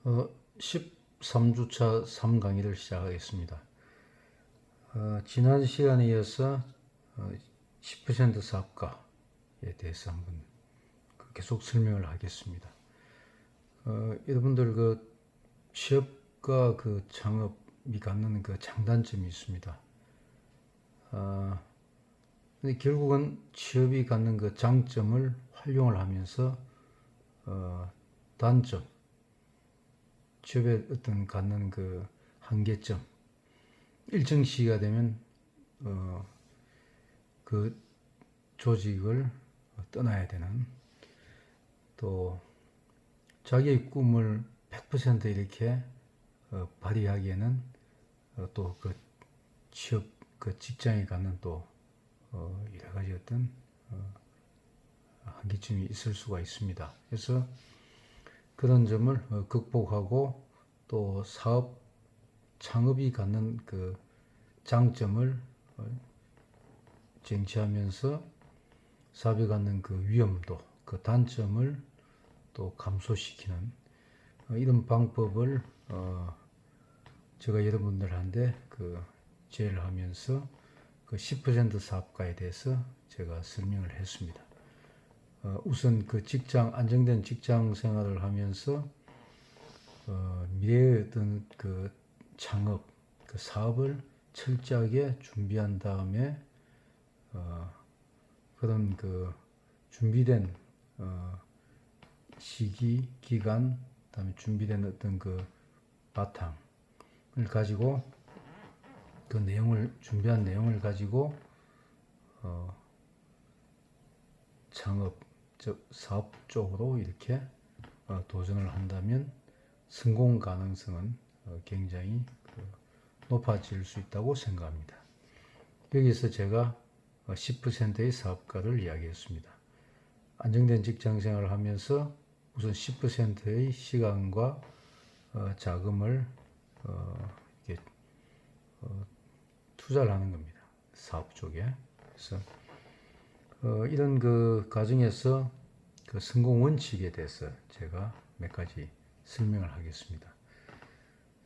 13주차 3강의를 시작하겠습니다. 지난 시간에 이어서 10% 사업가에 대해서 한번 계속 설명을 하겠습니다. 여러분들 취업과 창업이 갖는 장단점이 있습니다. 근데 결국은 취업이 갖는 장점을 활용을 하면서 단점, 취업에 갖는 한계점, 일정 시기가 되면 그 조직을 떠나야 되는, 또 자기의 꿈을 100% 이렇게 발휘하기에는 또 취업 직장에 갖는 또 여러 가지 한계점이 있을 수가 있습니다. 그래서 그런 점을 극복하고 또 사업 창업이 갖는 장점을 쟁취하면서 사업이 갖는 위험도, 단점을 또 감소시키는 이런 방법을 제가 여러분들한테 제안을 하면서 10% 사업가에 대해서 제가 설명을 했습니다. 우선 안정된 직장 생활을 하면서 미래의 창업, 사업을 철저하게 준비한 다음에 그런 준비된 시기, 기간, 그다음에 준비된 바탕을 가지고 준비한 내용을 가지고 창업, 즉 사업 쪽으로 이렇게 도전을 한다면 성공 가능성은 굉장히 높아질 수 있다고 생각합니다. 여기서 제가 10%의 사업가를 이야기했습니다. 안정된 직장 생활을 하면서 우선 10%의 시간과 자금을 투자를 하는 겁니다. 사업 쪽에. 그래서 이런 과정에서 성공 원칙에 대해서 제가 몇 가지 설명을 하겠습니다.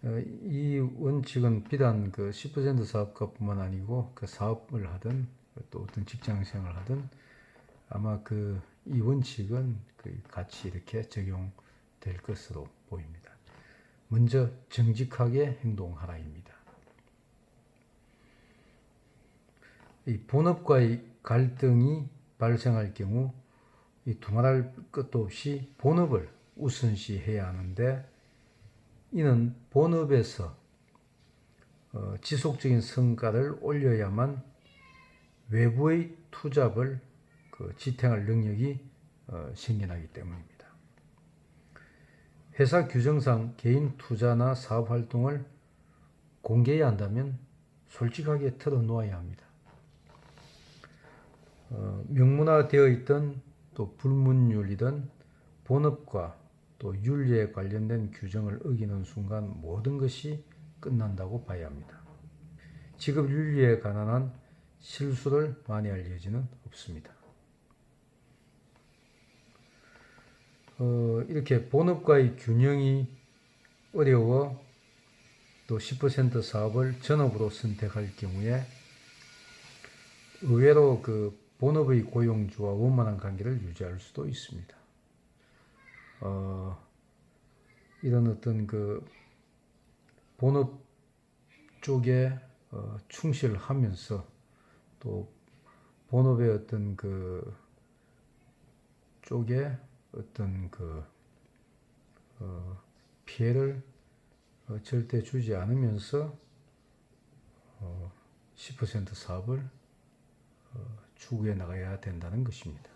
이 원칙은 비단 10% 사업가뿐만 아니고 사업을 하든 또 어떤 직장 생활을 하든 아마 이 원칙은 같이 이렇게 적용될 것으로 보입니다. 먼저 정직하게 행동하라입니다. 이 본업과의 갈등이 발생할 경우 이 두말할 것도 없이 본업을 우선시해야 하는데, 이는 본업에서 지속적인 성과를 올려야만 외부의 투잡을 지탱할 능력이 생겨나기 때문입니다. 회사 규정상 개인 투자나 사업 활동을 공개해야 한다면 솔직하게 털어놓아야 합니다. 명문화되어 있던 또 불문율이든 본업과 또 윤리에 관련된 규정을 어기는 순간 모든 것이 끝난다고 봐야 합니다. 직업 윤리에 관한 실수를 만회할 여지는 없습니다. 이렇게 본업과의 균형이 어려워 또 10% 사업을 전업으로 선택할 경우에 의외로 본업의 고용주와 원만한 관계를 유지할 수도 있습니다. 이런 본업 쪽에 충실하면서 또 본업의 쪽에 피해를 절대 주지 않으면서 10% 사업을 추구해 나가야 된다는 것입니다.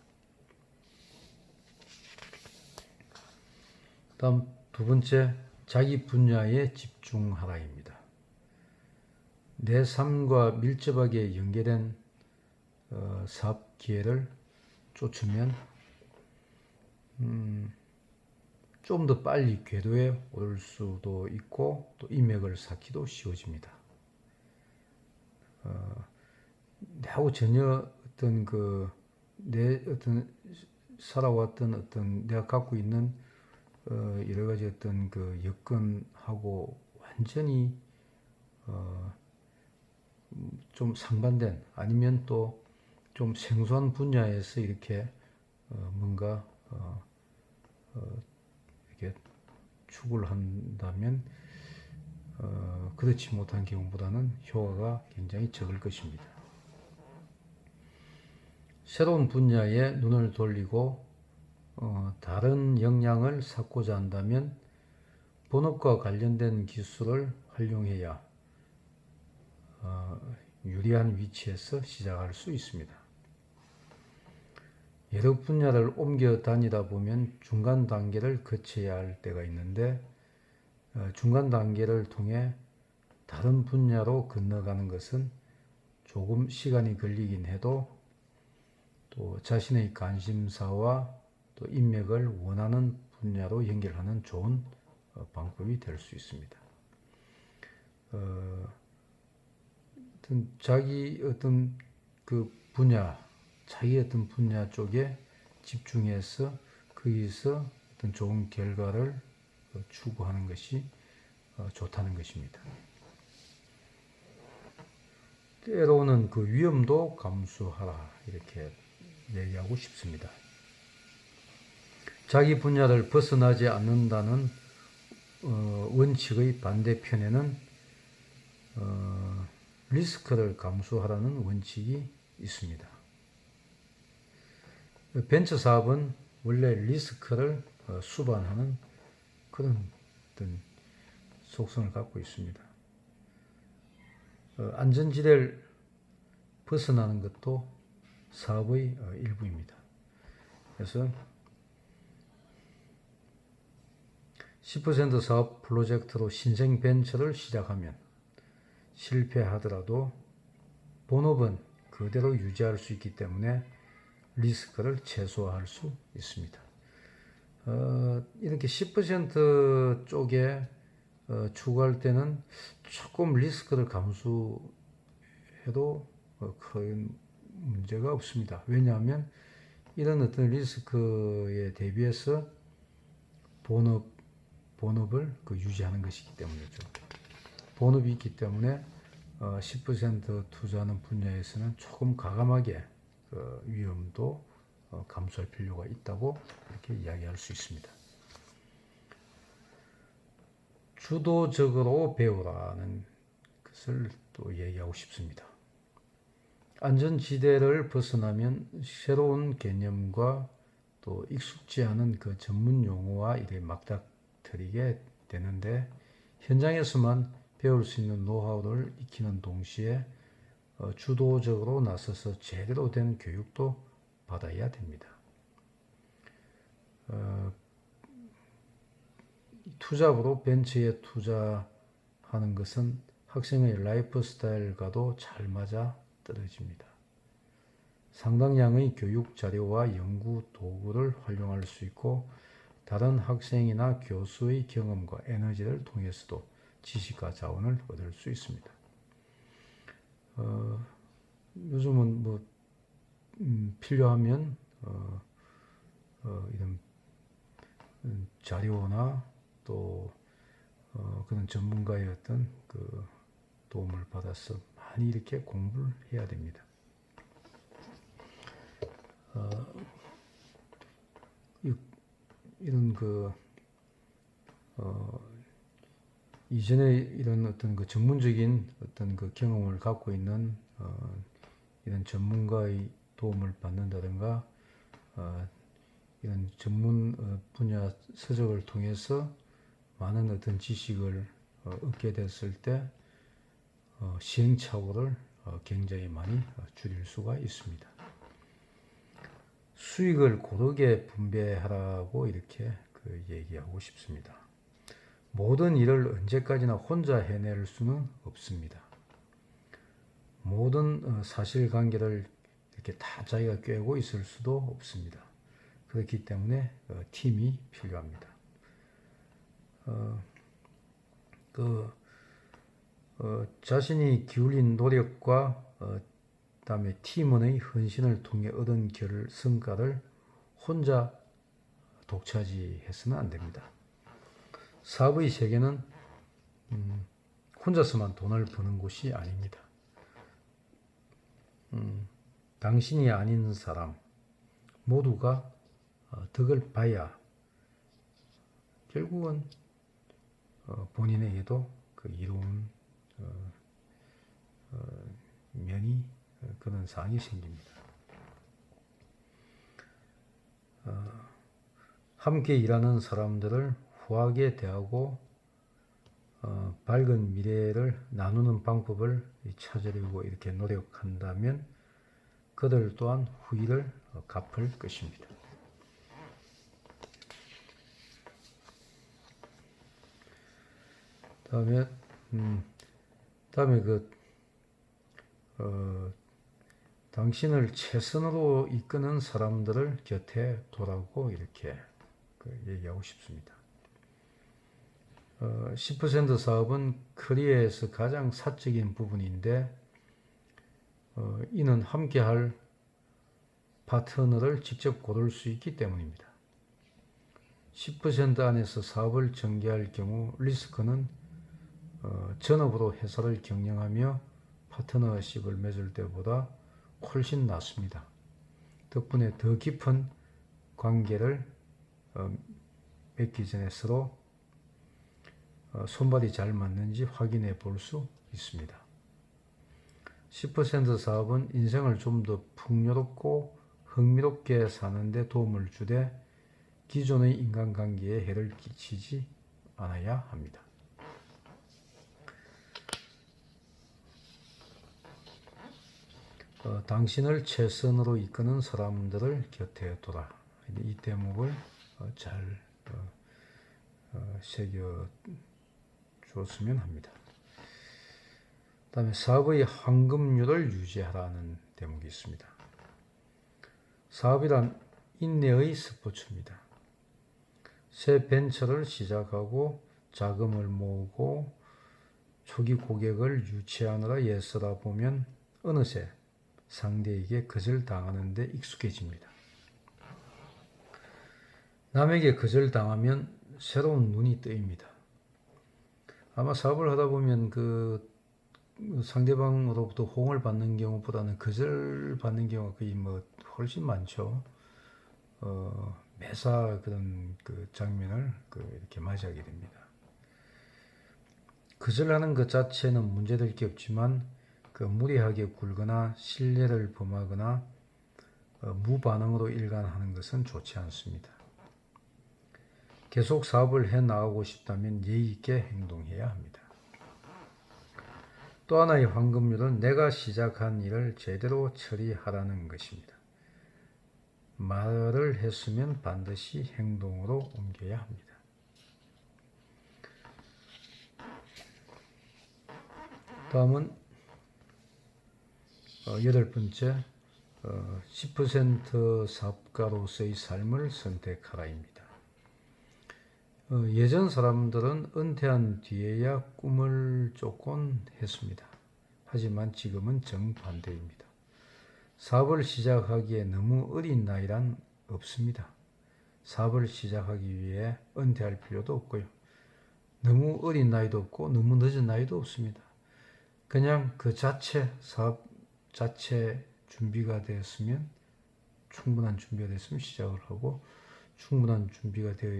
다음 두 번째, 자기 분야에 집중하라입니다. 내 삶과 밀접하게 연계된 사업 기회를 쫓으면 좀 더 빨리 궤도에 오를 수도 있고 또 인맥을 쌓기도 쉬워집니다. 나하고 전혀 내 살아왔던 내가 갖고 있는 여러 가지 어떤 그 여건하고 완전히 좀 상반된 아니면 또 좀 생소한 분야에서 이렇게 뭔가 이렇게 추구를 한다면 그렇지 못한 경우보다는 효과가 굉장히 적을 것입니다. 새로운 분야에 눈을 돌리고 다른 역량을 쌓고자 한다면 본업과 관련된 기술을 활용해야 유리한 위치에서 시작할 수 있습니다. 여러 분야를 옮겨 다니다 보면 중간 단계를 거쳐야 할 때가 있는데 중간 단계를 통해 다른 분야로 건너가는 것은 조금 시간이 걸리긴 해도 또 자신의 관심사와 또 인맥을 원하는 분야로 연결하는 좋은 방법이 될 수 있습니다. 자기 어떤 그 분야, 자기 어떤 분야 쪽에 집중해서 거기서 어떤 좋은 결과를 추구하는 것이 좋다는 것입니다. 때로는 그 위험도 감수하라 이렇게 얘기하고 싶습니다. 자기 분야를 벗어나지 않는다는 원칙의 반대편에는 리스크를 감수하라는 원칙이 있습니다. 벤처 사업은 원래 리스크를 수반하는 그런 어떤 속성을 갖고 있습니다. 안전지대를 벗어나는 것도 사업의 일부입니다. 그래서 10% 사업 프로젝트로 신생 벤처를 시작하면 실패하더라도 본업은 그대로 유지할 수 있기 때문에 리스크를 최소화할 수 있습니다. 이렇게 10% 쪽에 추구할 때는 조금 리스크를 감수해도 큰 문제가 없습니다. 왜냐하면 이런 어떤 리스크에 대비해서 본업을 유지하는 것이기 때문이죠. 본업이 있기 때문에 10% 투자하는 분야에서는 조금 과감하게 위험도 감수할 필요가 있다고 이렇게 이야기할 수 있습니다. 주도적으로 배우라는 것을 또 얘기하고 싶습니다. 안전지대를 벗어나면 새로운 개념과 또 익숙지 않은 그 전문 용어와 이렇게 맞닥뜨리게 되는데 현장에서만 배울 수 있는 노하우를 익히는 동시에 주도적으로 나서서 제대로 된 교육도 받아야 됩니다. 투잡으로 벤처에 투자하는 것은 학생의 라이프 스타일과도 잘 맞아 떨어집니다. 상당량의 교육 자료와 연구 도구를 활용할 수 있고 다른 학생이나 교수의 경험과 에너지를 통해서도 지식과 자원을 얻을 수 있습니다. 요즘은 필요하면 이런 자료나 또 그런 전문가의 어떤 그 도움을 받아서 많이 이렇게 공부를 해야 됩니다. 이런 이전에 이런 어떤 그 전문적인 어떤 그 경험을 갖고 있는 이런 전문가의 도움을 받는다든가 이런 전문 분야 서적을 통해서 많은 어떤 지식을 얻게 됐을 때 시행착오를 굉장히 많이 줄일 수가 있습니다. 수익을 고르게 분배하라고 이렇게 얘기하고 싶습니다. 모든 일을 언제까지나 혼자 해낼 수는 없습니다. 모든 사실관계를 이렇게 다 자기가 꿰고 있을 수도 없습니다. 그렇기 때문에 팀이 필요합니다. 자신이 기울인 노력과 그다음에 팀원의 헌신을 통해 얻은 성과를 혼자 독차지해서는 안 됩니다. 사업의 세계는 혼자서만 돈을 버는 곳이 아닙니다. 당신이 아닌 사람 모두가 덕을 봐야 결국은 본인에게도 그 이로운 면이 그런 상황이 생깁니다. 함께 일하는 사람들을 후하게 대하고 밝은 미래를 나누는 방법을 찾으려고 이렇게 노력한다면 그들 또한 후일을 갚을 것입니다. 다음에 당신을 최선으로 이끄는 사람들을 곁에 두라고 이렇게 얘기하고 싶습니다. 10% 사업은 커리어에서 가장 사적인 부분인데 이는 함께할 파트너를 직접 고를 수 있기 때문입니다. 10% 안에서 사업을 전개할 경우 리스크는 전업으로 회사를 경영하며 파트너십을 맺을 때보다 훨씬 낮습니다. 덕분에 더 깊은 관계를 맺기 전에 서로 손발이 잘 맞는지 확인해 볼 수 있습니다. 10% 사업은 인생을 좀 더 풍요롭고 흥미롭게 사는 데 도움을 주되 기존의 인간관계에 해를 끼치지 않아야 합니다. 당신을 최선으로 이끄는 사람들을 곁에 두라. 이 대목을 잘 새겨 주었으면 합니다. 다음에 사업의 황금률을 유지하라는 대목이 있습니다. 사업이란 인내의 스포츠입니다. 새 벤처를 시작하고 자금을 모으고 초기 고객을 유치하느라 애쓰다 보면 어느새 상대에게 거절당하는 데 익숙해집니다. 남에게 거절당하면 새로운 눈이 뜨입니다. 아마 사업을 하다 보면 그 상대방으로부터 호응을 받는 경우보다는 거절받는 경우가 거의 훨씬 많죠. 매사 그런 그 장면을 이렇게 맞이하게 됩니다. 거절하는 것 자체는 문제될 게 없지만 무리하게 굴거나 신뢰를 범하거나 무반응으로 일관하는 것은 좋지 않습니다. 계속 사업을 해 나가고 싶다면 예의 있게 행동해야 합니다. 또 하나의 황금률은 내가 시작한 일을 제대로 처리하라는 것입니다. 말을 했으면 반드시 행동으로 옮겨야 합니다. 다음은 8번째 10% 사업가로서의 삶을 선택하라입니다. 예전 사람들은 은퇴한 뒤에야 꿈을 쫓곤 했습니다. 하지만 지금은 정반대입니다. 사업을 시작하기에 너무 어린 나이란 없습니다. 사업을 시작하기 위해 은퇴할 필요도 없고요. 너무 어린 나이도 없고 너무 늦은 나이도 없습니다. 그냥 그 사업 자체 준비가 되었으면 충분한 준비가 됐으면 시작을 하고 충분한 준비가 되어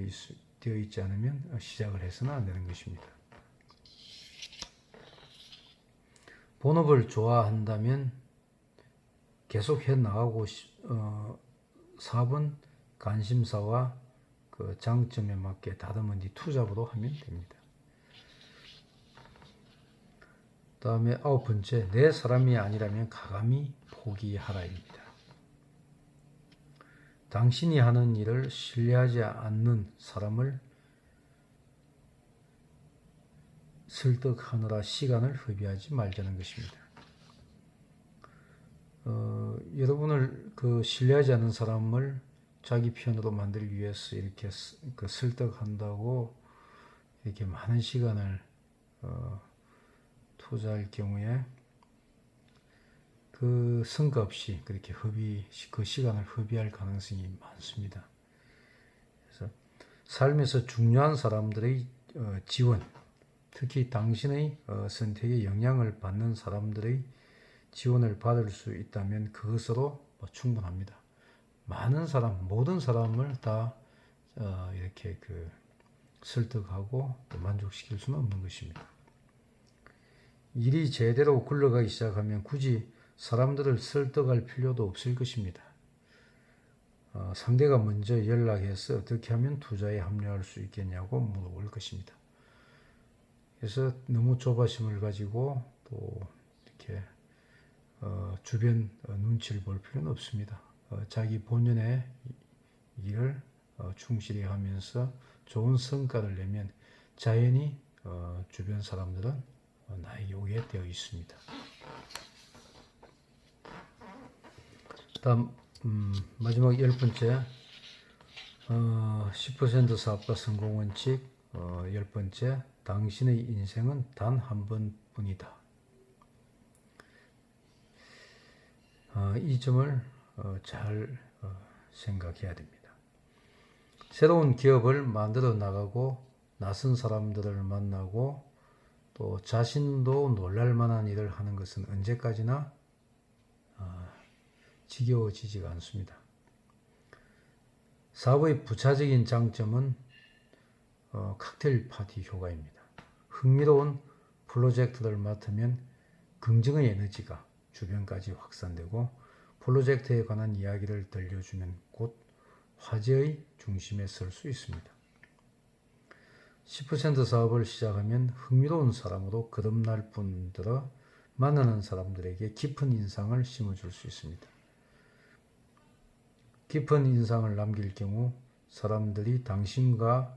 있지 않으면 시작을 해서는 안 되는 것입니다. 본업을 좋아한다면 계속 해 나가고 사업은 관심사와 그 장점에 맞게 다듬은 뒤 투잡으로 하면 됩니다. 다음에 9번째, 내 사람이 아니라면 가감히 포기하라입니다. 당신이 하는 일을 신뢰하지 않는 사람을 설득하느라 시간을 허비하지 말자는 것입니다. 여러분을 신뢰하지 않는 사람을 자기 편으로 만들기 위해서 이렇게 설득한다고 이렇게 많은 시간을 투자할 경우에 그 성과 없이 그렇게 그 시간을 허비할 가능성이 많습니다. 그래서 삶에서 중요한 사람들의 지원, 특히 당신의 선택에 영향을 받는 사람들의 지원을 받을 수 있다면 그것으로 충분합니다. 많은 사람, 모든 사람을 다 이렇게 설득하고 또 만족시킬 수는 없는 것입니다. 일이 제대로 굴러가기 시작하면 굳이 사람들을 설득할 필요도 없을 것입니다. 상대가 먼저 연락해서 어떻게 하면 투자에 합류할 수 있겠냐고 물어볼 것입니다. 그래서 너무 조바심을 가지고 또 이렇게 주변 눈치를 볼 필요는 없습니다. 자기 본연의 일을 충실히 하면서 좋은 성과를 내면 자연히 주변 사람들은 나에게 오게 되어 있습니다. 다음 마지막 10번째 10% 사업가 성공 원칙 10번째 당신의 인생은 단 한 번뿐이다. 이 점을 잘 생각해야 됩니다. 새로운 기업을 만들어 나가고 낯선 사람들을 만나고 또 자신도 놀랄 만한 일을 하는 것은 언제까지나 지겨워지지가 않습니다. 사업의 부차적인 장점은 칵테일 파티 효과입니다. 흥미로운 프로젝트를 맡으면 긍정의 에너지가 주변까지 확산되고 프로젝트에 관한 이야기를 들려주면 곧 화제의 중심에 설 수 있습니다. 10% 사업을 시작하면 흥미로운 사람으로 거듭날 뿐더러 만나는 사람들에게 깊은 인상을 심어줄 수 있습니다. 깊은 인상을 남길 경우 사람들이 당신과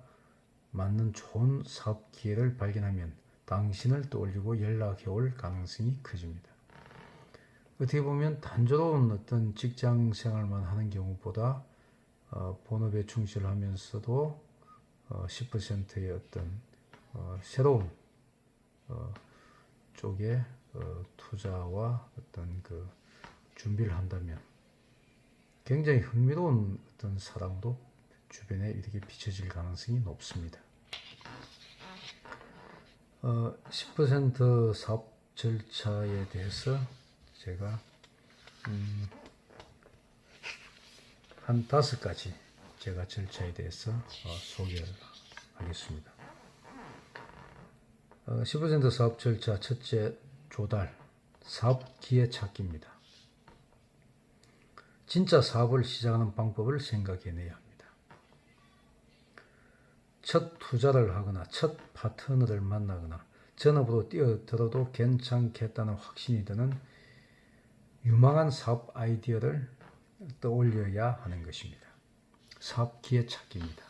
맞는 좋은 사업 기회를 발견하면 당신을 떠올리고 연락해 올 가능성이 커집니다. 어떻게 보면 단조로운 어떤 직장 생활만 하는 경우보다 본업에 충실하면서도 10%의 어떤 새로운 쪽에 투자와 어떤 준비를 한다면 굉장히 흥미로운 어떤 사람도 주변에 이렇게 비춰질 가능성이 높습니다. 10% 사업 절차에 대해서 제가 한 5가지 제가 절차에 대해서 소개를 하겠습니다. 10% 사업 절차 첫째 조달, 사업 기회 찾기입니다. 진짜 사업을 시작하는 방법을 생각해내야 합니다. 첫 투자를 하거나 첫 파트너를 만나거나 전업으로 뛰어들어도 괜찮겠다는 확신이 드는 유망한 사업 아이디어를 떠올려야 하는 것입니다. 사업 기회 찾기입니다.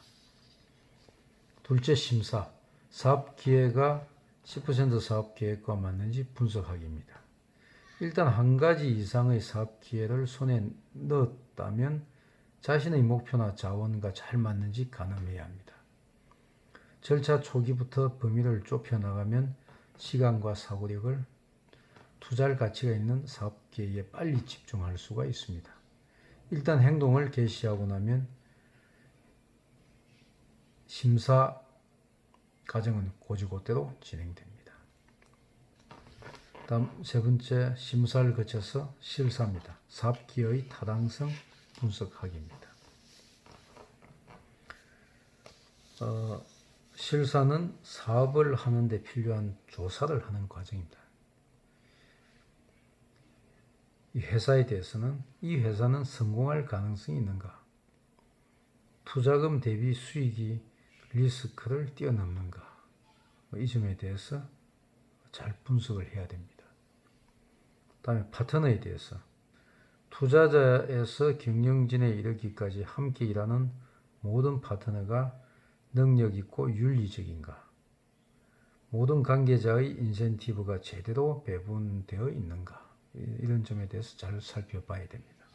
둘째 심사, 사업 기회가 10% 사업 계획과 맞는지 분석하기입니다. 일단 한 가지 이상의 사업 기회를 손에 넣었다면 자신의 목표나 자원과 잘 맞는지 가늠해야 합니다. 절차 초기부터 범위를 좁혀 나가면 시간과 사고력을 투자할 가치가 있는 사업 기회에 빨리 집중할 수가 있습니다. 일단 행동을 개시하고 나면 심사 과정은 고지고대로 진행됩니다. 다음 세 번째 심사를 거쳐서 실사입니다. 사업 기회의 타당성 분석하기입니다. 실사는 사업을 하는데 필요한 조사를 하는 과정입니다. 이 회사에 대해서는 이 회사는 성공할 가능성이 있는가? 투자금 대비 수익이 리스크를 뛰어넘는가? 이 점에 대해서 잘 분석을 해야 됩니다. 다음에 파트너에 대해서 투자자에서 경영진에 이르기까지 함께 일하는 모든 파트너가 능력 있고 윤리적인가? 모든 관계자의 인센티브가 제대로 배분되어 있는가? 이런 점에 대해서 잘 살펴봐야 됩니다.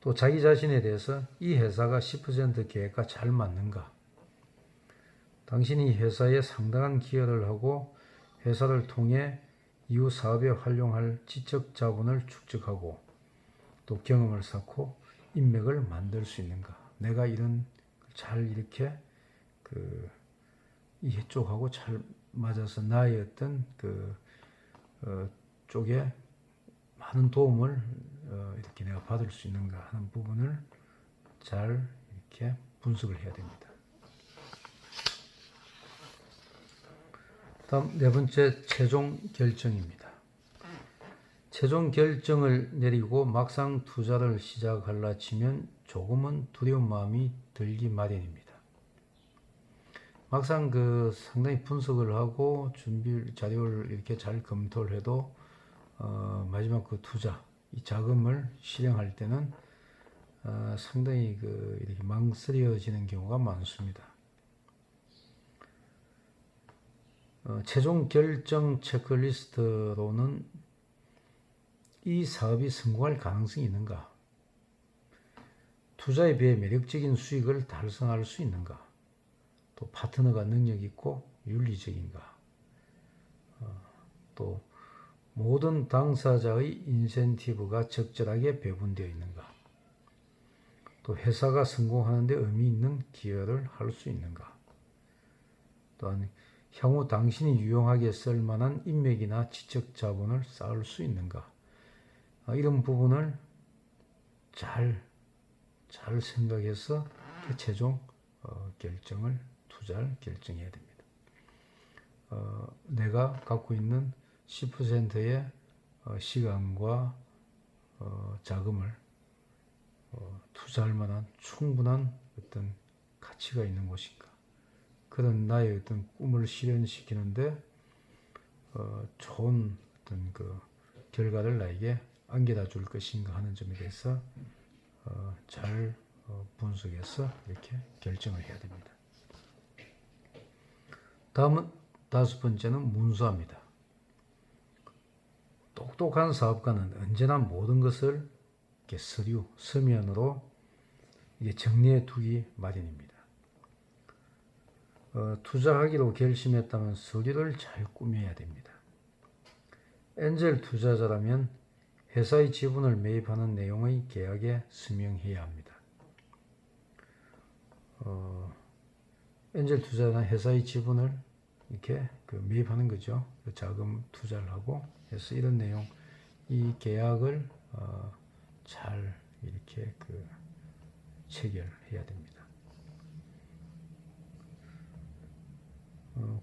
또 자기 자신에 대해서 이 회사가 10% 계획과 잘 맞는가? 당신이 회사에 상당한 기여를 하고 회사를 통해 이후 사업에 활용할 지적 자본을 축적하고 또 경험을 쌓고 인맥을 만들 수 있는가? 내가 이런 잘 이렇게 이쪽하고 잘 맞아서 나의 어떤 쪽에 많은 도움을 이렇게 내가 받을 수 있는가 하는 부분을 잘 이렇게 분석을 해야 됩니다. 다음 네 번째, 최종 결정입니다. 최종 결정을 내리고 막상 투자를 시작하려 치면 조금은 두려운 마음이 들기 마련입니다. 막상 상당히 분석을 하고 준비 자료를 이렇게 잘 검토를 해도 마지막 투자, 이 자금을 실행할 때는 상당히 이렇게 망설여지는 경우가 많습니다. 최종 결정 체크리스트로는 이 사업이 성공할 가능성이 있는가? 투자에 비해 매력적인 수익을 달성할 수 있는가? 또 파트너가 능력 있고 윤리적인가? 또 모든 당사자의 인센티브가 적절하게 배분되어 있는가? 또 회사가 성공하는 데 의미 있는 기여를 할 수 있는가? 또한 향후 당신이 유용하게 쓸 만한 인맥이나 지적 자본을 쌓을 수 있는가? 이런 부분을 잘 생각해서 최종 결정을, 투자를 결정해야 됩니다. 내가 갖고 있는 10%의 시간과 자금을 투자할 만한 충분한 어떤 가치가 있는 곳인가? 그런 나의 어떤 꿈을 실현시키는데 좋은 어떤 결과를 나에게 안겨다 줄 것인가 하는 점에 대해서 잘 분석해서 이렇게 결정을 해야 됩니다. 다음은 다섯 번째는 문서입니다. 똑똑한 사업가는 언제나 모든 것을 이렇게 서류, 서면으로 이게 정리해 두기 마련입니다. 투자하기로 결심했다면 서류를 잘 꾸며야 됩니다. 엔젤 투자자라면 회사의 지분을 매입하는 내용의 계약에 서명해야 합니다. 엔젤 투자자는 회사의 지분을 이렇게 매입하는 거죠. 자금 투자를 하고 해서 이런 내용, 이 계약을 잘 이렇게 체결해야 됩니다.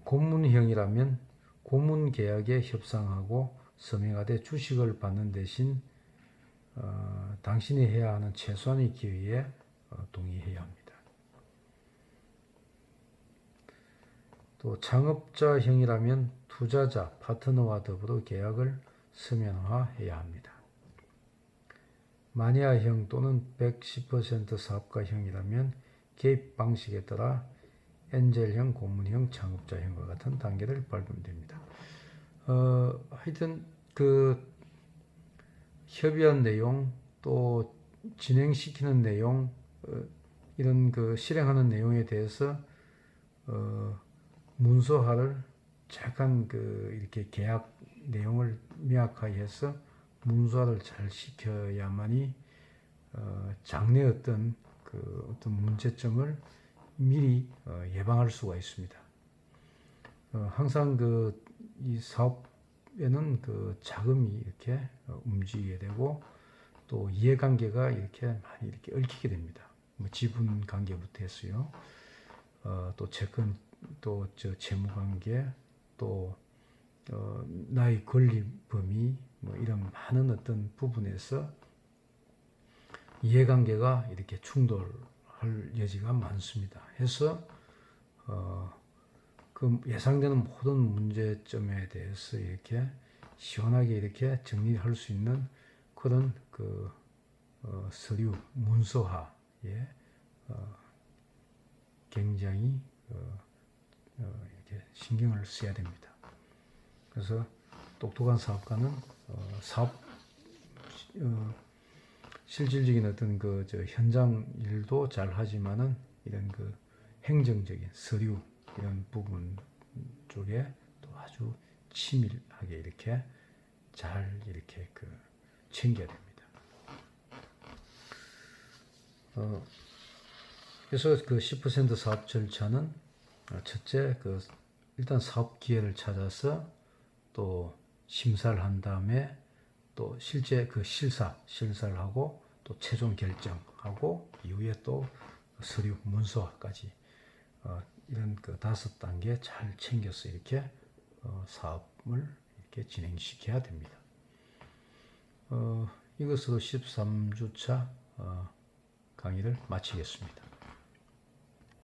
고문형이라면 고문 계약에 협상하고 서명하되 주식을 받는 대신 당신이 해야 하는 최소한의 기여에 동의해야 합니다. 또 창업자형이라면 투자자, 파트너와 더불어 계약을 서면화해야 합니다. 마니아형 또는 110% 사업가형이라면 개입 방식에 따라 엔젤형, 고문형, 창업자형과 같은 단계를 밟으면 됩니다. 하여튼 협의한 내용, 또 진행시키는 내용, 이런 실행하는 내용에 대해서 문서화를 약간 이렇게 계약 내용을 명확하게 문서화를 잘 시켜야만이 장래 어떤 문제점을 미리 예방할 수가 있습니다. 항상 이 사업에는 자금이 이렇게 움직이게 되고 또 이해관계가 이렇게 많이 이렇게 얽히게 됩니다. 지분 관계부터 해서요. 또 채권, 또 채무관계, 또 나의 권리 범위, 이런 많은 어떤 부분에서 이해관계가 이렇게 충돌할 여지가 많습니다. 해서 예상되는 모든 문제점에 대해서 이렇게 시원하게 이렇게 정리할 수 있는 그런 서류 문서화에 굉장히 이렇게 신경을 써야 됩니다. 그래서 똑똑한 사업가는 사업 실질적인 어떤 현장 일도 잘 하지만은 이런 행정적인 서류 이런 부분 쪽에 또 아주 치밀하게 이렇게 잘 이렇게 챙겨야 됩니다. 그래서 10% 사업 절차는 첫째, 일단 사업 기회를 찾아서 또 심사를 한 다음에 또 실제 실사를 하고 또 최종 결정하고 이후에 또 서류 문서까지 이런 5단계 잘 챙겨서 이렇게 사업을 이렇게 진행시켜야 됩니다. 이것으로 13주차 강의를 마치겠습니다.